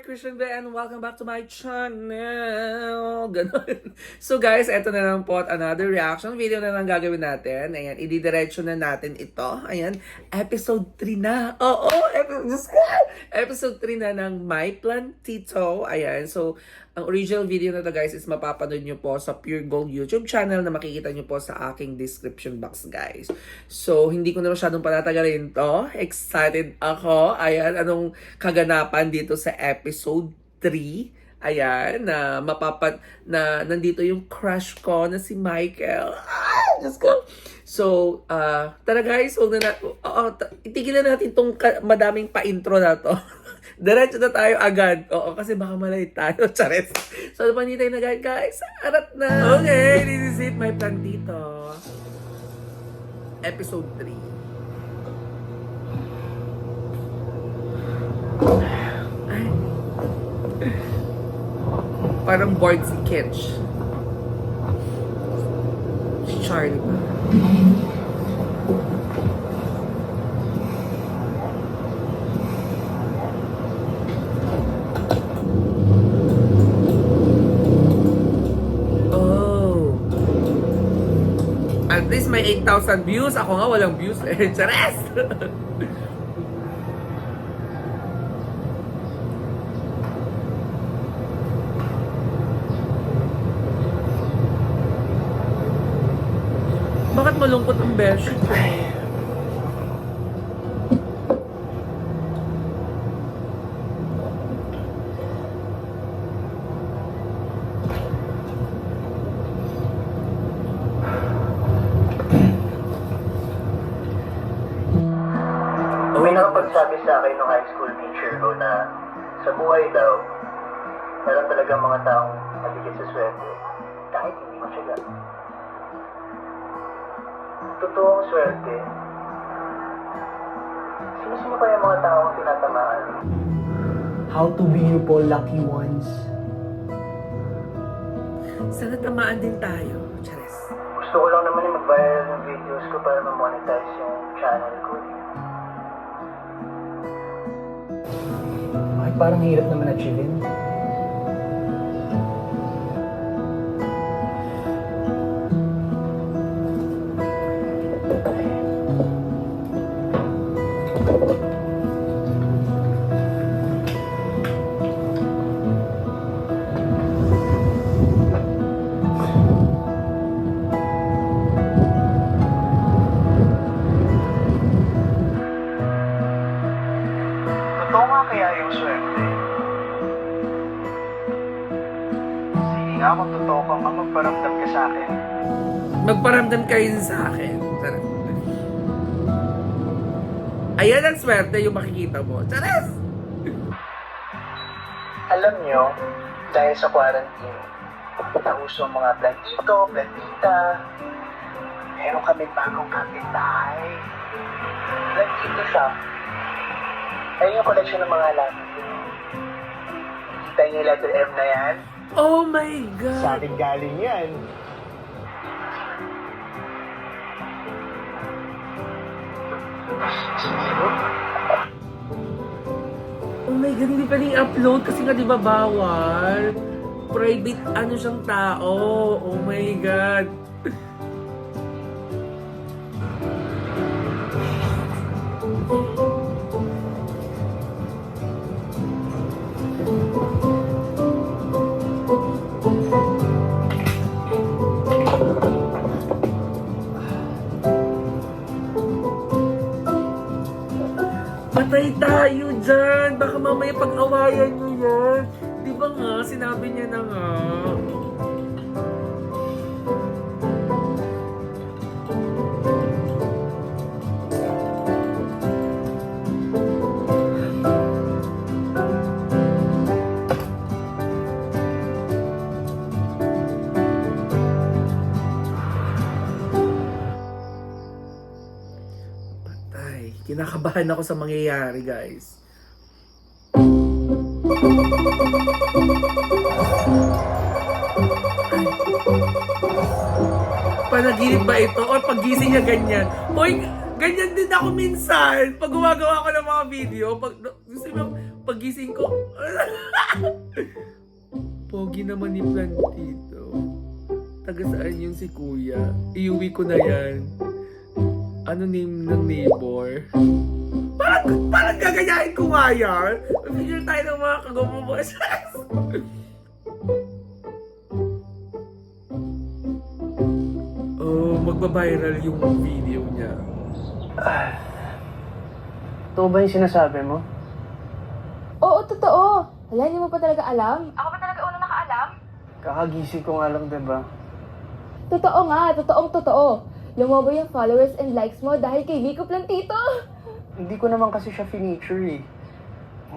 Christian Bay and welcome back to my channel. Ganon. So guys, eto na lang po at another reaction video na lang gagawin natin. Ayan, ididiretso na natin ito. Ayan, episode 3 na. Oo, episode 3 na ng My Plantito. Ayan, so ang original video na to guys is mapapanood nyo po sa Pure Gold YouTube channel na makikita nyo po sa aking description box guys. So, hindi ko na masyadong patatagalin to. Excited ako. Ayan, anong kaganapan dito sa episode 3. Ayan, na nandito yung crush ko na si Michael. Diyos ko. So, tara guys, huwag na itigilan natin tong madaming pa-intro na to. Diretso na tayo agad. Oo, kasi baka malay tayo. Chares. So, panitay na guys. Arat na. Okay, this is it. My Plantito. Episode 3. Ay. Parang bored si Kitch. Si Charlie pa. At least may 8,000 views. Ako nga walang views eh. Chares! Bakit malungkot ang beshi ko? May nakapagsabi sa akin ng high school teacher ko na sa buhay daw, meron talagang mga taong nabigit sa swerte kahit hindi matyaga. Totoong swerte. Sino-sino kaya mga taong tinatamaan? How to be you po, lucky ones. Sana tamaan din tayo. Chares. Gusto ko lang naman yung mag-viral ng videos ko para ma-monetize yung channel ko. Ay, parang hirap naman achievin. Totoo nga kaya yung swerte? Sige nga kung totoo ka nga, magparamdam ka sa akin. Magparamdam kayo sa akin. Chares. Ayan ang swerte yung makikita mo. Chares! Alam nyo, dahil sa quarantine, nauso ang mga plantito, plantita. Meron kami bagong kapitbahay. Plantito shop. Ayun yung collection ng mga halaman. Kita niyo yung letter M na yan? Oh my God! Sa akin galing yan. Oh my God, hindi pa upload kasi nga di ba bawal? Private ano siyang tao. Oh my God. Patay tayo dyan. Baka mamaya pag-awayan nyo yan. Di ba nga, sinabi niya na nga. Patay. Kinakabahan ako sa mangyayari, guys. Panaginip ba ito? O paggising niya ganyan? Hoy, ganyan din ako minsan. Pag gumagawa ko ng mga video, pag gusto mo, Pagising ko, pogi naman ni Plantito. Taga saan yung si Kuya? Iuwi ko na yan. Ano name ng neighbor? Parang gaganyahin ko nga yan. Figure tayo ng mga kagawang boses. Oh, magbabiral yung video niya. Ito ba yung sinasabi mo? Oo, totoo. Hala, hindi mo pa talaga alam? Ako pa talaga una nakaalam? Kakagising ko nga lang, diba? Totoo nga, totoong totoo. Lumobo yung followers and likes mo dahil kay Vico Plantito. Hindi ko naman kasi siya finiture eh.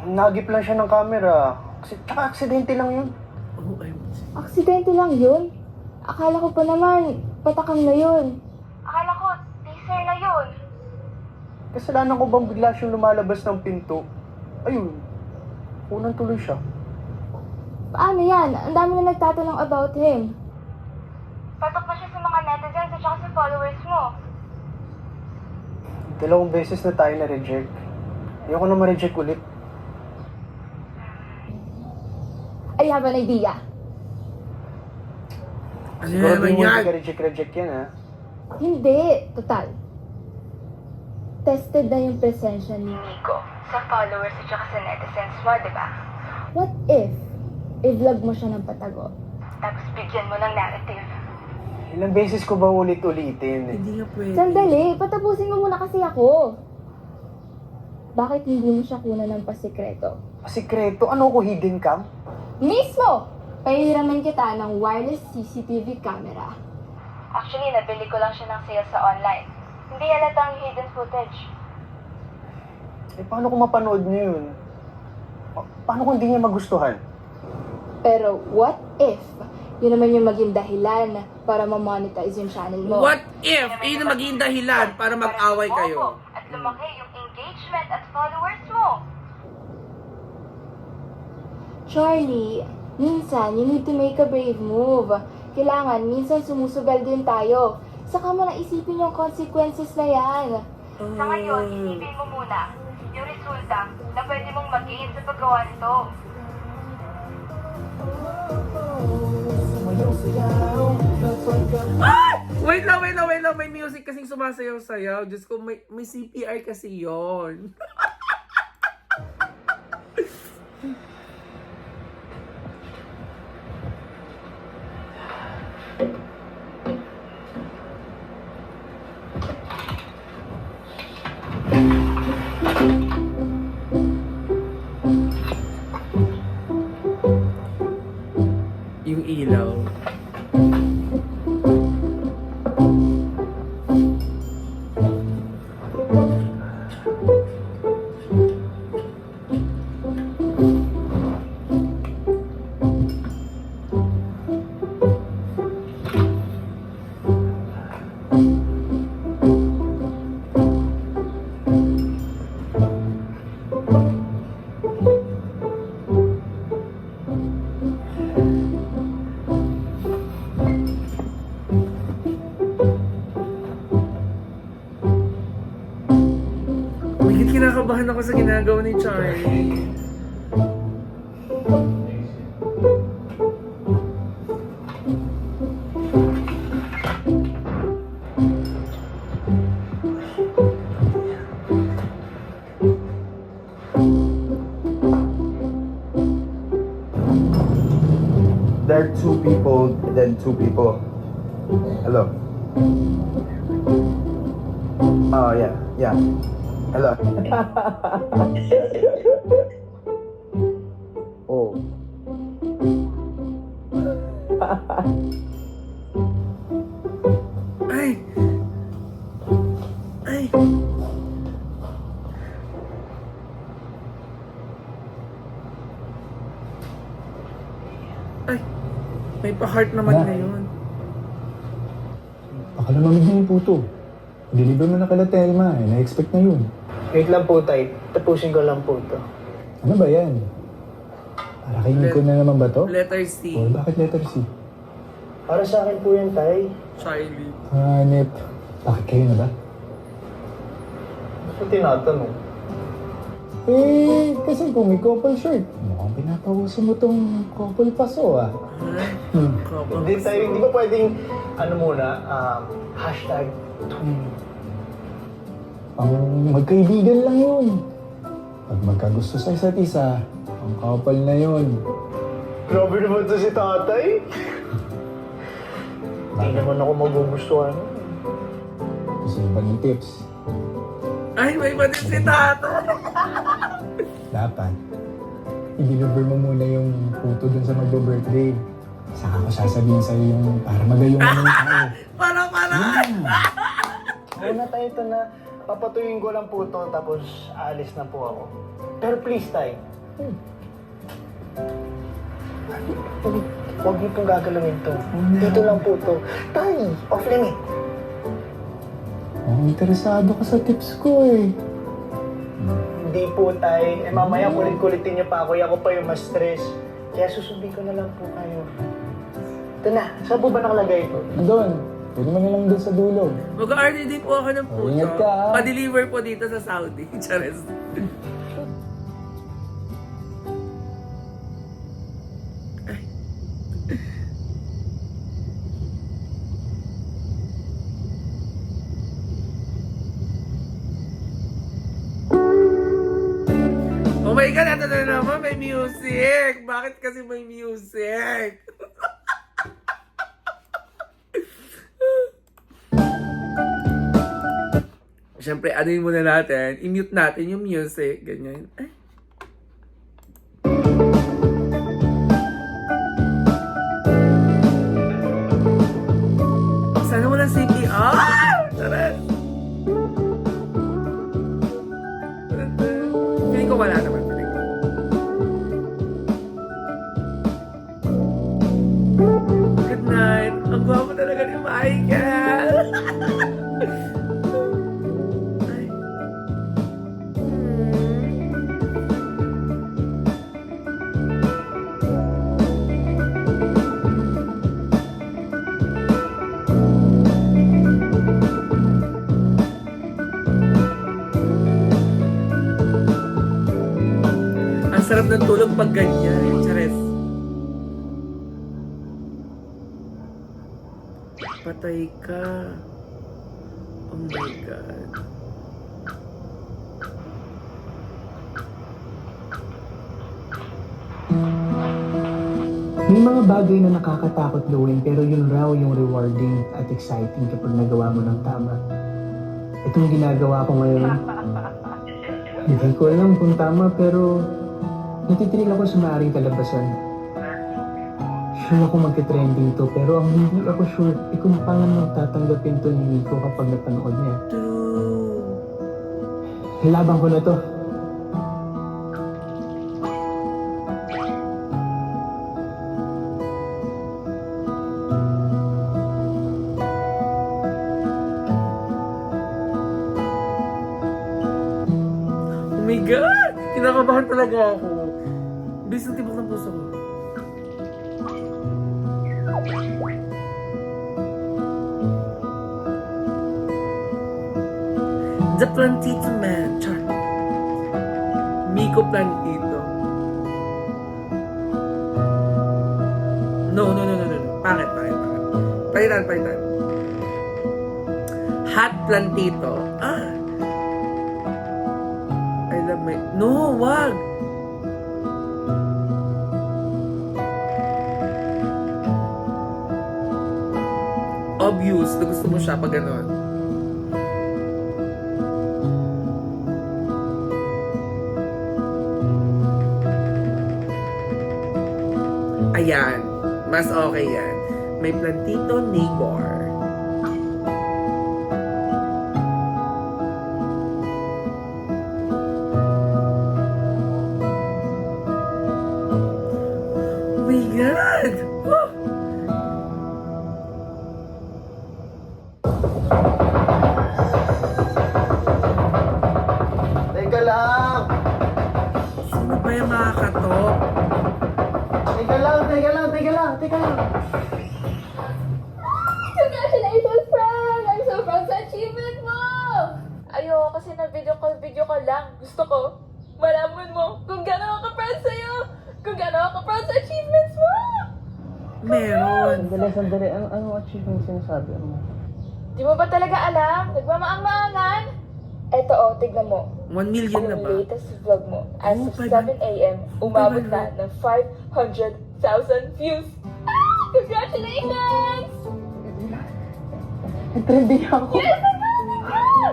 Nagip lang siya ng camera. Tsaka aksidente lang yun. Oh, Aksidente lang yun. Akala ko pa naman, patakam na yun. Akala ko, teaser na yun. Kasalanan ko bang bigla siyang lumalabas ng pinto? Ayun, unang tuloy siya. Paano yan? Ang dami na nagtatanong about him. Patok na siya sa mga netizens at saka sa followers mo. 2 beses na tayo na-reject. Ayoko na ma-reject ulit. I have an idea. Ano Siguro naman di mo yan? hindi ka reject yan, ha? Hindi, total. Tested na yung presensya ni Nico sa followers at saka sa netizens mo, di ba? What if i-vlog mo siya ng patago? Tapos bigyan mo ng narrative. Ilang beses ko ba ulit-ulitin? Hindi nga pwede. Sandali, patapusin mo muna kasi ako. Bakit hindi mo siya kunan ng pasikreto? Sikreto? Ano ko, hidden cam? Mismo! Pahihiraman kita ng wireless CCTV camera. Actually, nabili ko lang siya ng sale sa online. Hindi halatang hidden footage. Eh, paano kung mapanood niya yun? Paano kung hindi niya magustuhan? Pero what if yun naman yung maging dahilan para ma-monetize yung channel mo? What if yun ang maging dahilan para mag-away kayo? At lumaki yung engagement at followers mo. Charlie, minsan you need to make a brave move. Kailangan minsan sumusugal din tayo. Saka mo na isipin yung consequences na yan. Sa ngayon, isipin mo muna yung resulta na pwede mong mag-gain sa paggawa nito. Wait lang. May music kasing sumasayaw-sayaw. Diyos ko, may CPR kasi yon. Yung ilaw. Bigit kinakabahan ako sa ginagawa ni Charlie. There are 2 people, then 2 people. Hello. Oh, yeah. Hello. Oh. Ay! Ay! May pa-heart naman ngayon. Baka lumamig na yung puto. Deliver mo na kala Telma eh. Na-expect na yun. Wait lang po, Tay. Tapusin ko lang po ito. Ano ba yan? Para kay Nico na naman ba to? Letter C. O bakit letter C? Para sa akin po yan, Tay. Charlie. Hanip. Bakit kayo na ba? Gusto tinatanong. Kasi kung may couple shirt, mukhang pinapawisan mo tong couple paso ah. Hindi tayo, hindi ba pwedeng, ano muna, hashtag Ang magkaibigan lang yun. Pag magkagusto sa isa't isa, ang couple na yun. Grabe naman to si tatay. Hindi naman ako magugustuhan. Gusto niyo ba ng tips? Ay, may ba din si Tato? Dapat, i-deliver mo muna yung photo dun sa magbo-birthday. Saka ko sasabihin sa'yo yung para magayong mo ng tao. Para. Una tayo ito na, papatuyin ko lang po ito, tapos aalis na po ako. Pero please, tay. Huwag niyo pong gagalawin to. Dito lang po to. Tay, off limit. Oh, interesado ka sa tips ko eh. Hindi po, tay. Mamaya kulit-kulitin niyo pa ako. Ako pa yung mas stress. Kaya susundin ko na lang po kayo. Ito na. Saan po ba nakalagay ito? Andun, pwede mo na lang dun sa dulo. Mag-RDD po ako ng puto. Ingat ka, ha? Pa-deliver po dito sa Saudi. Chares. Oh my God, ito na naman, may music! Bakit kasi may music? Siyempre, anuin muna natin, i-mute natin yung music, ganyan. Ay. Sana walang CPR! Tara! Feeling ko wala naman. Feeling ko. Good night. Ang gwapo talaga ni Michael. Ay. Ang sarap ng tulog pag ganyan. Chares. Patay ka. Oh my God. May mga bagay na nakakatakot gawin pero yun raw yung rewarding at exciting kapag nagawa mo ng tama. Itong ginagawa ko ngayon, hindi ko alam kung tama pero natitril ako sa maaaring kalabasan. Sure ako magka-trending to pero ang hindi ako sure kung paano tatanggapin to ni Nico kapag napanood niya. Laban ko na to. Oh my God! Kinakabahan talaga ako. Bilis ng tibok ng puso ko. The Plantito Man. Char. Miko Plantito. No. Pangit. Palitan. Hot Plantito. Ah! I love my... No, wag! Obvious na gusto mo siya pag gano'n. Ayan. Mas okay yan. May Plantito neighbor. Oh my God! Woo! Teka lang! Sino ba yung makakatok? Teka lang! Congratulations, friend! I'm so proud sa achievement mo! Ayoko kasi na video call lang. Gusto ko, malaman malaman mo kung gano'n ako ka-proud sa'yo, kung gano'n ako ka-proud sa achievements mo. Meron. Sandali. Anong achievement sinasabi mo? Di mo ba talaga alam? Nagmamaang-maangan? Eto tignan mo. 1 million na Yung ba? latest vlog mo, as Oh, of 500. 7 a.m., umabot na ng 500,000 views. Congratulations! Trending ako. Yes!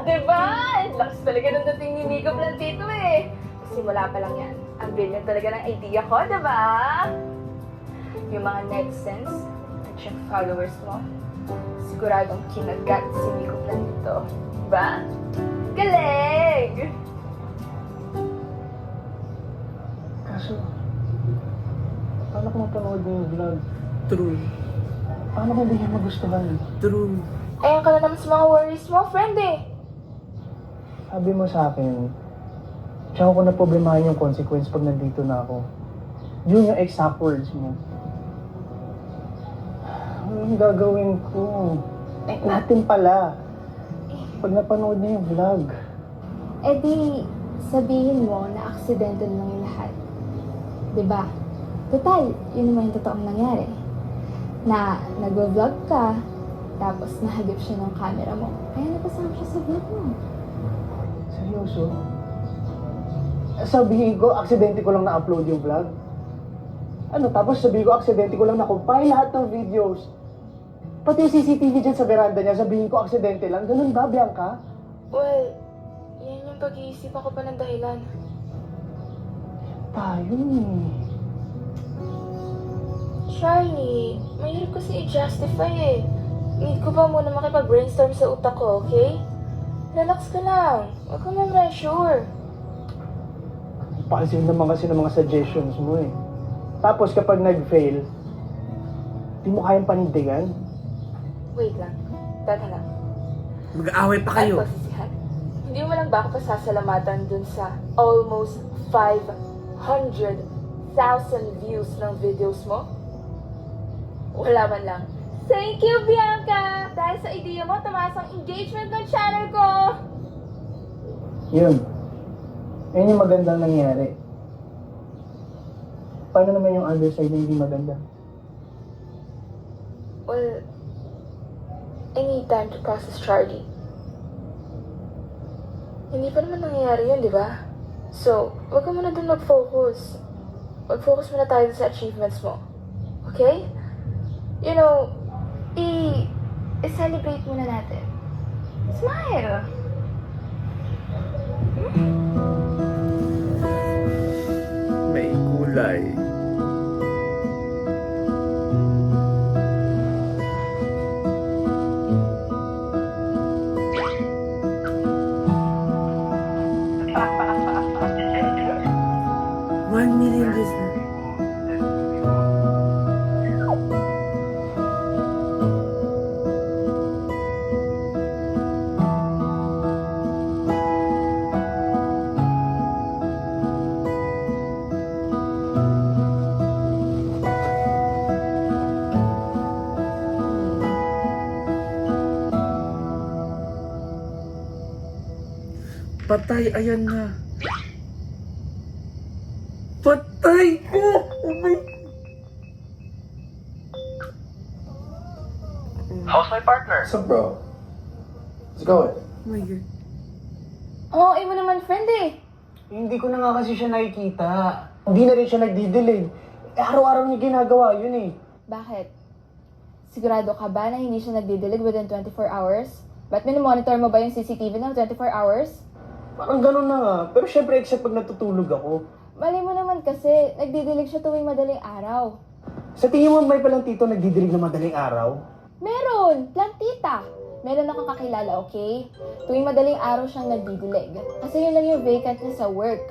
Diba? Ang lakas talaga ng dating ni Nico Plantito eh. Simula pa lang yan. Ang brilliant talaga ng idea ko, diba? Yung mga netizens at yung followers mo, siguradong kinagat si Nico Plantito. Diba? Galing! Kaso, paano kung mapanood niyo yung vlog? True. Paano kung hindi niya magustuhan? True. Ayan ka na naman sa mga worries mo, friend eh. Sabi mo sa akin, tsaka ko na problemahin yung consequence pag nandito na ako. Yun yung exact words mo. Anong gagawin ko? Eh, natin pala. Pag napanood niya yung vlog. Eh di, sabihin mo na aksidente lang yung lahat. Diba? Total, yun naman yung totoong nangyari. Na nag-vlog ka, tapos nahagip siya ng camera mo. Kaya napasama siya sa vlog mo. Seryoso? Sabihin ko, aksidente ko lang na-upload yung vlog? Ano, tapos sabihin ko, aksidente ko lang na-compile lahat ng videos. Pati yung CCTV dyan sa veranda niya, sabihin ko, aksidente lang. Ganun ba, Bianca? Well, yan yung pag-iisip ako pa ng dahilan. Tayo eh. Charlie, mahirap kasi i-justify eh. Need ko pa muna makipag-brainstorm sa utak ko, okay? Relax ka lang. Huwag ka ma-pressure. Pasin naman kasi ng mga suggestions mo eh. Tapos kapag nag-fail, di mo kayang panindigan. Wait lang. Tata lang. Mag-aaway pa kayo. Ano sisihan? Hindi mo lang ba ako pasasalamatan dun sa almost 500,000 views ng videos mo? Wala man lang. Thank you, Bianca! Dahil sa idea mo, tumaas ang engagement ng channel ko! Yun. Yun yung magandang nangyari. Paano naman yung other side na hindi maganda? Well, I need time to process Charlie. Hindi pa naman nangyayari yun, di ba? So, wag ka muna dun mag-focus. Mag-focus muna tayo sa achievements mo. Okay? You know, i-celebrate muna natin. Smile! May kulay. One million views na. Patay, ayan na. Patay ko! Oh my... How's my partner? What's up, bro? Let's go. Oh my God. Oo, mo naman, friend eh. Hindi ko na nga kasi siya nakikita. Hindi na rin siya nagdidelay. Eh, araw-araw niya ginagawa yun eh. Bakit? Sigurado ka ba na hindi siya nagdidilig within 24 hours? Ba't minimonitor mo ba yung CCTV ng 24 hours? Parang ganun na nga. Pero syempre, except pag natutulog ako. Mali mo naman kasi, nagdidilig siya tuwing madaling araw. Sa tingin mo, may palang tito nagdidilig na madaling araw? Meron! Plantita! Meron akong kakilala, okay? Tuwing madaling araw siyang nagdidilig. Kasi yun lang yung vacant niya sa work.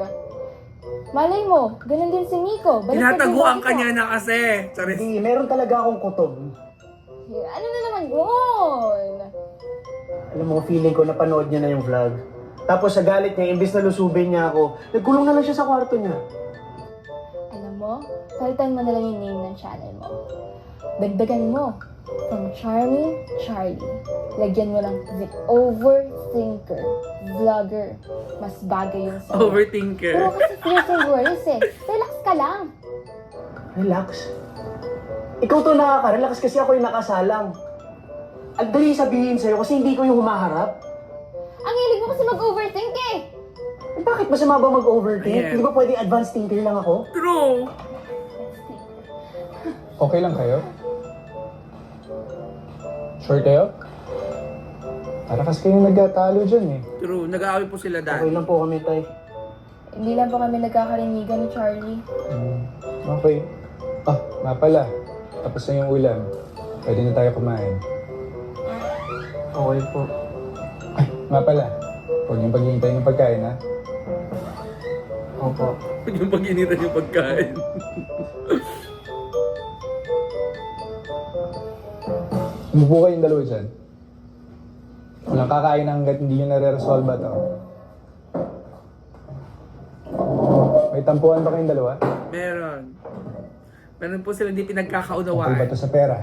Malay mo, ganun din si Nico. Baliktad yung Tinataguan boses ka mo. niya na kasi. Charis. Hindi, meron talaga akong kutob. Ano na naman yun? Alam mo, feeling ko napanood niya na yung vlog. Tapos sa galit niya, imbis na lusubin niya ako, nagkulong na lang siya sa kwarto niya. Alam mo, palitan mo na lang yung name ng channel mo. Dagdagan mo. From Charmy, Charlie. Lagyan mo ng the overthinker, vlogger. Mas bagay yun sa'yo. Overthinker. Pero kasi fears and worries eh. Relax ka lang. Relax. Ikaw to nakaka-relax kasi ako yung nakasalang. Ang dali sabihin sa'yo kasi hindi ko yung humaharap. Ang hilig mo kasi mag-overthink eh. Eh, bakit masama ba mag-overthink? Ayan. Hindi ba pwedeng advanced thinker lang ako? True. Okay lang kayo? Sure kayo? Para kasi kayong nagkatalo dyan eh. True. Nag-aaway po sila Okay dati. lang po kami, tay. Hindi lang po kami nagkakarinigan ni Charlie. Okay. Ah, nga pala. Tapos na yung ulam. Pwede na tayo kumain. Okay po. Ay, nga pala. Huwag niyong paghihintay ng pagkain, ha? Opo. Huwag yung pag-initan yung pagkain. Umupo kayong dalawa dyan. Walang kakain hanggat hindi nyo nare-resolve ba to. May tampuhan ba kayong dalawa? Meron. Meron po sila hindi Tungkol ba pinagkakaunawaan. to sa pera?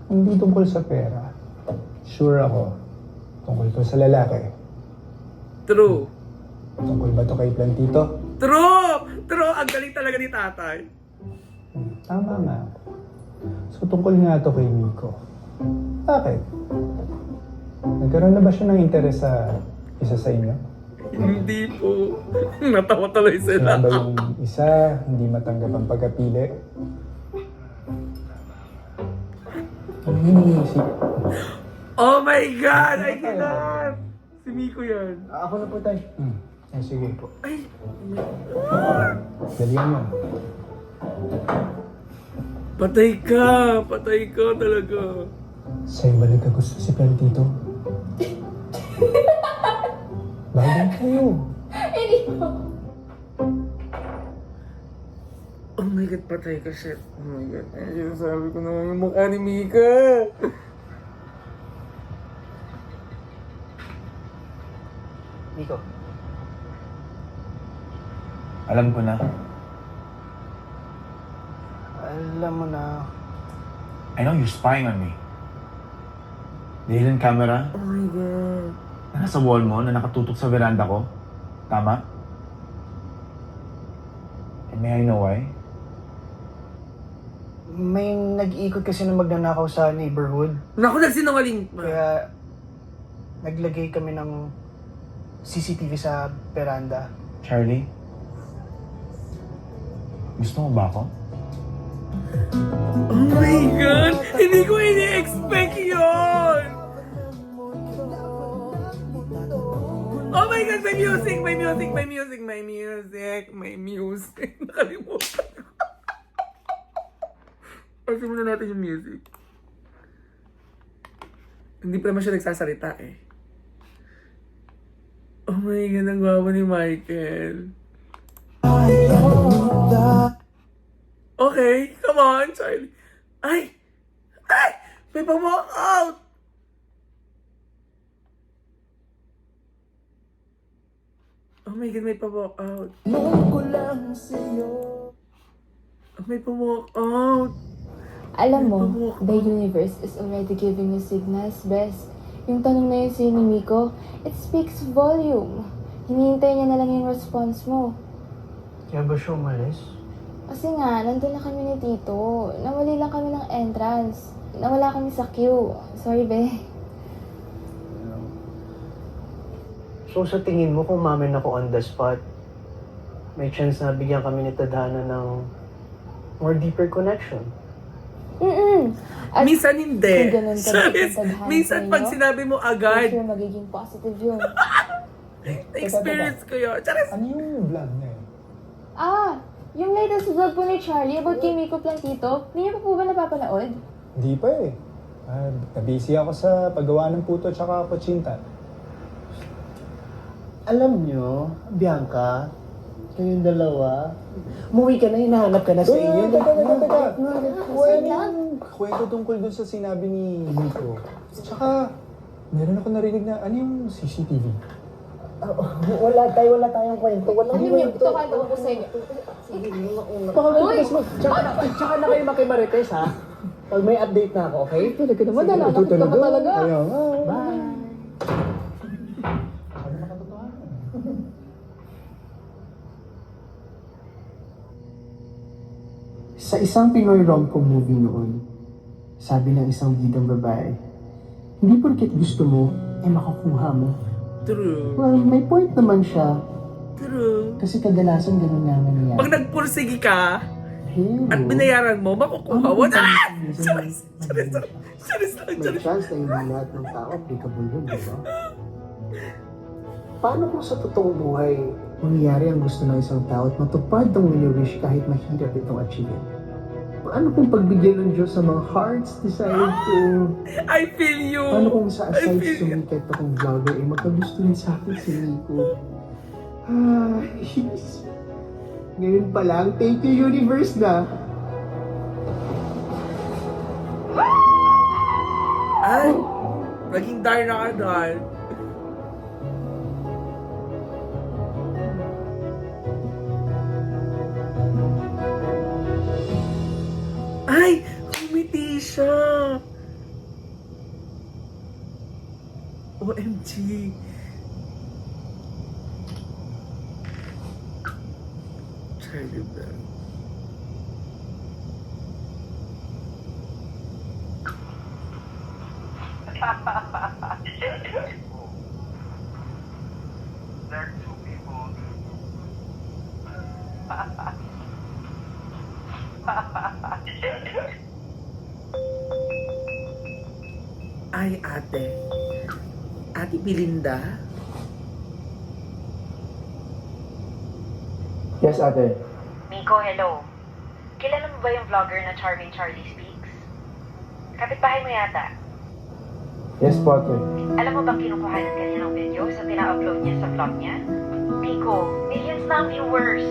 Hindi tungkol sa pera. Sure ako. Tungkol to sa lalaki. True. Tungkol ba to kay Plantito? True! True! Ang galing talaga ni tatay. Tama nga. So tungkol nga to kay Miko. Bakit? Nagkaroon na ba siya ng interes sa isa sa inyo? Hindi po. Natawa tuloy Sila sila. ba yung isa, hindi matanggap ang pagkapili? Ano yung iniisip? Oh my God! I cannot! Si Miko yan. Ako na po, tay. Ay, sige po. Ay! Dalihan mo. Patay ka! Patay ka talaga. Sa'yo ba nagkagusto si Plantito? Bagay kayo. Hindi po. Oh my God, patay ka, shit. Oh my God. Ay, sinasabi ko naman yung mukha ni Mika. Nico. Alam ko na. Alam mo na. I know you're spying on me. The hidden camera Oh my God. na nasa wall mo na nakatutok sa veranda ko. Tama? And may I know why? May nag-iikot kasi na magnanakaw sa neighborhood. Naku, nagsinungaling pa. Kaya naglagay kami ng CCTV sa veranda. Charlie? Gusto mo ba ako? Oh my God! Hindi ko ini-expect yun! Oh my God! May music! May music! May music! May music! May music! Nakalimutan ko. Ay, simulan natin yung music. Hindi pa naman siya nagsasalita eh. Oh my God! Ang gwapo ni Michael. Okay, come on, Charlie. Ay! Ay! May pa-walk out! Oh my God, may pa-walk out. Oh, may pa-walk out. Alam mo, the universe is already giving you signals, best. Yung tanong na yun sa'yo ni Miko, it speaks volume. Hinihintay niya na lang yung response mo. Kaya ba siya umalis? Kasi nga, nandun na kami ni Tito. Nawali lang kami ng entrance. Nawala kami sa queue. Sorry, be. So sa tingin mo kung mamin ako on the spot, may chance na bigyan kami ni Tadhana ng more deeper connection. At Minsan hindi. kung ganun ka Serious. magtadhana Minsan sa pag inyo, sinabi mo for agad, sure magiging positive yun. experience ko yun. Charis! Ano yung vlog na yun? Ah, yung latest vlog po ni Charlie about kay Miko Plantito, hindi niyo pa po ba napapanood? Hindi pa eh. Nabisi ako sa paggawa ng puto tsaka kutsinta. Alam nyo, Bianca, kayong dalawa, umuwi ka na, hinahanap ka na sa inyo. Teka. Saan lang? Kwento tungkol dun sa sinabi ni Nico. Tsaka, meron ako narinig na, ano yung CCTV? Wala tayong kwento. Walang kwento. Ito ka, ko sa inyo. Pakagalitas mo. Tsaka na kayo makimarites, ha? Pag may update na ako, okay? Talaga naman, nananakit ka ba talaga? Ayaw nga. Bye. Sa isang Pinoy rom-com movie noon, sabi ng isang bidang babae, hindi porket gusto mo, makukuha mo. True. Well, may point naman siya. True. Kasi kadalasan ganun nga nangyayari. Pag nagpursigi ka, Pero, at binayaran mo, makukuha mo. Ah! Charis! Charis lang, May charis. chance na hindi lahat ng tao applicable yun, di ba? Paano kung sa totoong buhay, mangyayari ang gusto ng isang tao at matupad ang wini-wish kahit mahirap itong achievin? Paano kung pagbigyan ng Diyos sa mga hearts decide to... I feel you. Paano kung sa I aside feel you. sumikat akong vlogger ay magkagusto rin sa akin si Nico? Ay, ngayon pa lang, thank you universe na. Ay, naging dark na ka doon. Ay, kumiti siya. OMG. Charlie Bell. There are two people. Ay, ate. Ate Belinda? Yes, ate. Miko, hello. Kilala mo ba yung vlogger na Charming Charlie Speaks? Kapitbahay mo yata. Yes po, ate. Alam mo bang kinukuhanan ka niya ng video sa pina-upload niya sa vlog niya? Miko, millions na ang viewers.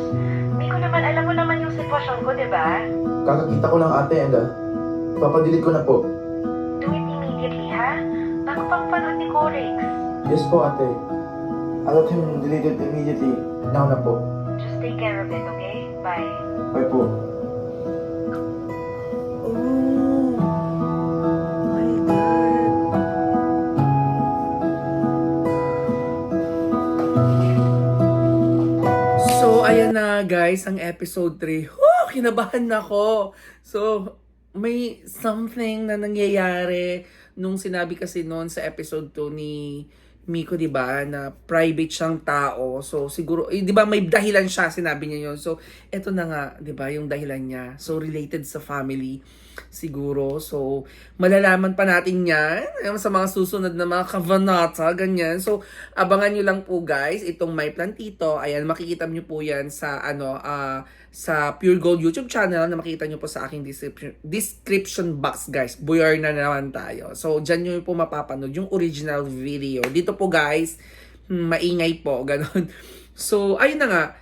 Miko naman, alam mo naman yung sitwasyon ko, di ba? Kakakita ko lang ate and papadelete ko na po. Do it immediately, ha? Bago pang panood ni Corix. Yes po ate. I'll let him delete it immediately. Now na po. Just take care of it, okay? Bye. Bye po. Oh. My God. So, ayan na guys, ang episode 3. Kinabahan na ako. So, may something na nangyayari nung sinabi kasi noon sa episode 2 ni Miko, di ba, na private siyang tao. So, siguro, di ba, may dahilan siya, sinabi niya yun. So, eto na nga, di ba, yung dahilan niya. So, related sa family, siguro. So, malalaman pa natin yan sa mga susunod na mga kavanata, ganyan. So, abangan nyo lang po, guys, itong My Plantito. Ayan, makikita nyo po yan sa, sa Pure Gold YouTube channel na makita nyo po sa aking description box, guys. Buyar na naman tayo. So, dyan nyo po mapapanood yung original video. Dito po, guys, maingay po, ganun. So, ayun na nga,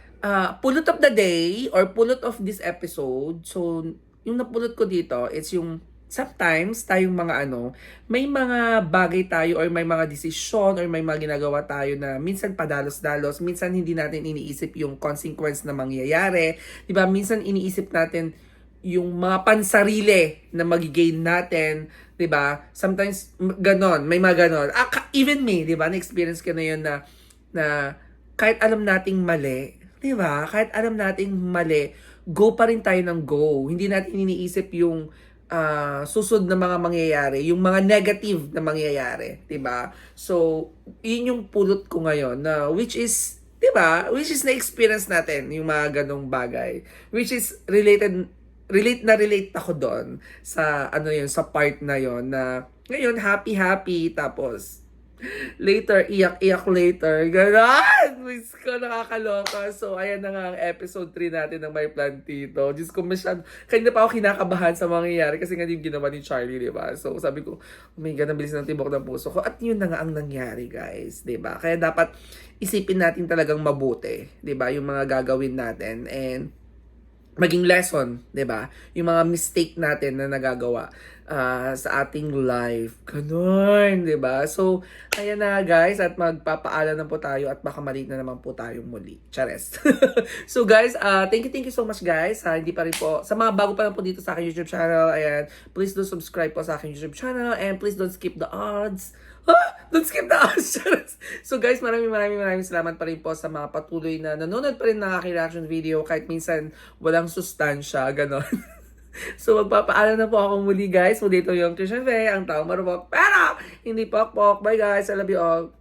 pulot of the day or pulot of this episode. So, yung napulot ko dito, it's yung sometimes tayong mga may mga bagay tayo or may mga desisyon or may mga ginagawa tayo na minsan padalos-dalos, minsan hindi natin iniisip yung consequence na mangyayari. 'Di ba? Minsan iniisip natin yung mga pansarili na magigain natin, 'di ba? Sometimes ganon, may mga ganon. Even me, 'di ba? Na-experience ko na yun na kahit alam nating mali, 'di ba? Kahit alam nating mali, go pa rin tayo ng go. Hindi natin iniisip yung susunod na mga mangyayari, yung mga negative na mangyayari, 'di ba? So, yun yung pulot ko ngayon na which is, 'di ba? Which is na-experience natin yung mga ganong bagay. Which is relate ako doon sa yun, sa part na yon na ngayon happy tapos later, iyak later. Ganon! Miss ko, nakakaloka. So, ayan na nga ang episode 3 natin ng My Plantito. Diyos ko, kanina pa ako kinakabahan sa mangyayari kasi nga yung ginawa ni Charlie, diba? So, sabi ko, oh my God, ang bilis ng tibok ng puso ko. At yun na nga ang nangyari, guys. Diba? Kaya dapat isipin natin talagang mabuti. Diba? Yung mga gagawin natin. And maging lesson, 'di ba? Yung mga mistake natin na nagagawa. sa ating life. Ganun, di ba? So, ayan na guys, at magpapaalam na po tayo at baka maliit na naman po tayong muli. Chares. So guys, thank you so much guys. Hindi pa rin po, sa mga bago pa lang po dito sa aking YouTube channel, ayan, please do subscribe po sa aking YouTube channel and please don't skip the ads. Don't skip the ads. Chares. So guys, maraming salamat pa rin po sa mga patuloy na nanonood pa rin ng aking reaction video kahit minsan walang sustansya, ganon. So magpapaalam na po ako muli guys. Muli ito yung Christian Faye, ang taong marupok pero hindi pokpok. Bye guys, I love you all.